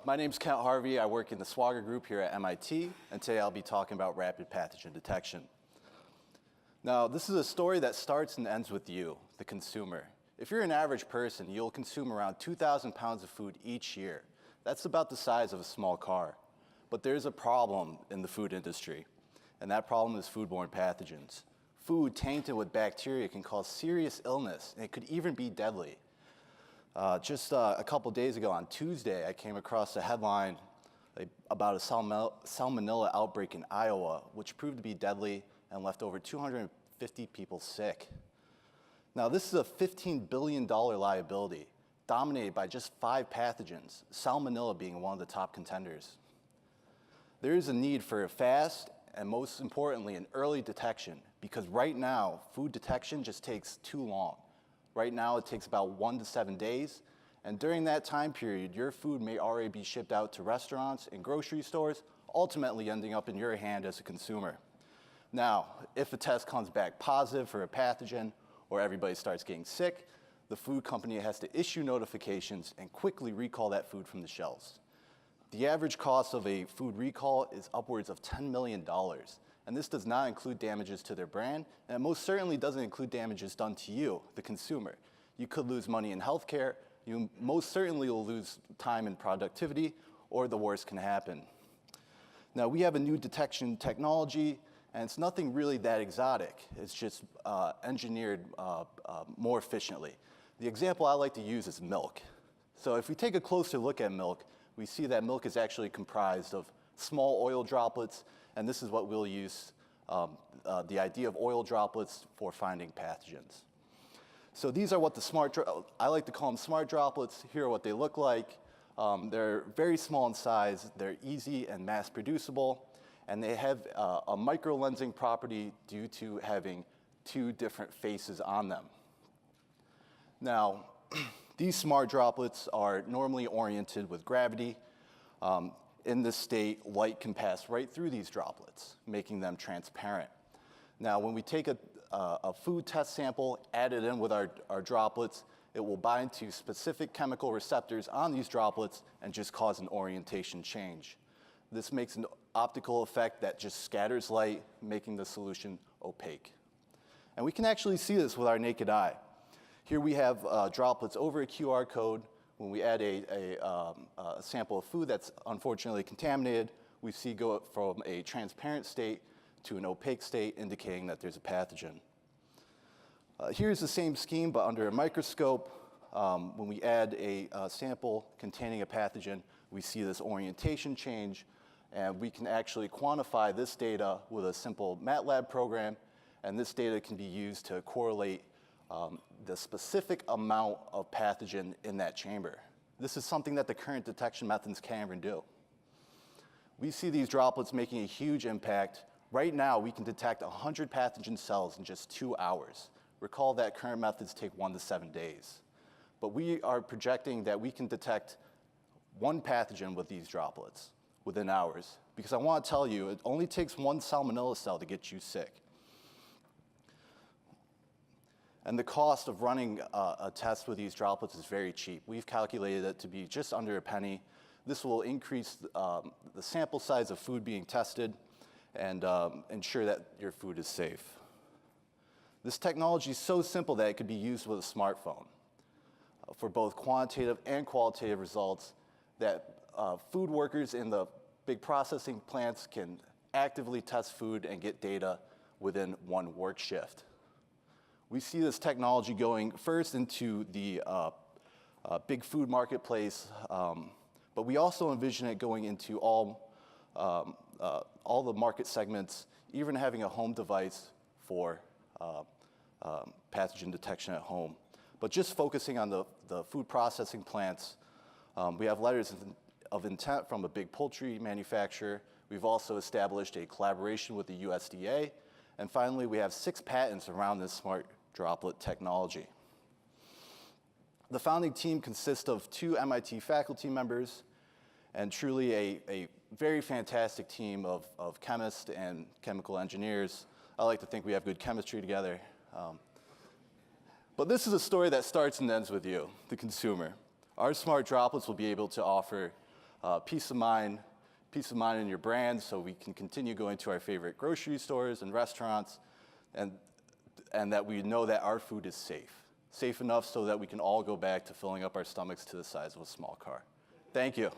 My name's Kent Harvey. I work in the Swagger group here at MIT, and today I'll be talking about rapid pathogen detection. Now, this is a story that starts and ends with you, the consumer. If you're an average person, you'll consume around 2,000 pounds of food each year. That's about the size of a small car. But there's a problem in the food industry, and that problem is foodborne pathogens. Food tainted with bacteria can cause serious illness, and it could even be deadly. Just a couple days ago on Tuesday, I came across a headline about a salmonella outbreak in Iowa, which proved to be deadly and left over 250 people sick. Now, this is a $15 billion liability, dominated by just 5 pathogens, salmonella being one of the top contenders. There is a need for a fast and, most importantly, an early detection, because right now, food detection just takes too long. Right now, it takes about 1 to 7 days, and during that time period, your food may already be shipped out to restaurants and grocery stores, ultimately ending up in your hand as a consumer. Now, if a test comes back positive for a pathogen, or everybody starts getting sick, the food company has to issue notifications and quickly recall that food from the shelves. The average cost of a food recall is upwards of $10 million. And this does not include damages to their brand, and it most certainly doesn't include damages done to you, the consumer. You could lose money in healthcare, you most certainly will lose time and productivity, or the worst can happen. Now, we have a new detection technology, and it's nothing really that exotic. It's just engineered more efficiently. The example I like to use is milk. So if we take a closer look at milk, we see that milk is actually comprised of small oil droplets, and this is what we'll use, the idea of oil droplets for finding pathogens. So these are what I like to call them smart droplets. Here are what they look like. They're very small in size, they're easy and mass producible, and they have a micro-lensing property due to having 2 different faces on them. Now, these smart droplets are normally oriented with gravity. In this state, light can pass right through these droplets, making them transparent. Now, when we take a food test sample, add it in with our droplets, it will bind to specific chemical receptors on these droplets and just cause an orientation change. This makes an optical effect that just scatters light, making the solution opaque. And we can actually see this with our naked eye. Here we have droplets over a QR code. When we add a sample of food that's unfortunately contaminated, we see go from a transparent state to an opaque state, indicating that there's a pathogen. Here's the same scheme, but under a microscope. When we add a sample containing a pathogen, we see this orientation change, and we can actually quantify this data with a simple MATLAB program, and this data can be used to correlate the specific amount of pathogen in that chamber. This is something that the current detection methods can't even do. We see these droplets making a huge impact. Right now, we can detect 100 pathogen cells in just 2 hours. Recall that current methods take 1 to 7 days. But we are projecting that we can detect 1 pathogen with these droplets within hours, because I want to tell you, it only takes 1 salmonella cell to get you sick. And the cost of running a test with these droplets is very cheap. We've calculated it to be just under a penny. This will increase the sample size of food being tested and ensure that your food is safe. This technology is so simple that it could be used with a smartphone for both quantitative and qualitative results, that food workers in the big processing plants can actively test food and get data within 1 work shift. We see this technology going first into the big food marketplace, but we also envision it going into all the market segments, even having a home device for pathogen detection at home. But just focusing on the food processing plants, we have letters of intent from a big poultry manufacturer. We've also established a collaboration with the USDA. And finally, we have 6 patents around this smart droplet technology. The founding team consists of 2 MIT faculty members and truly a very fantastic team of chemists and chemical engineers. I like to think we have good chemistry together. But this is a story that starts and ends with you, the consumer. Our smart droplets will be able to offer peace of mind in your brand so we can continue going to our favorite grocery stores and restaurants, and that we know that our food is safe enough so that we can all go back to filling up our stomachs to the size of a small car. Thank you.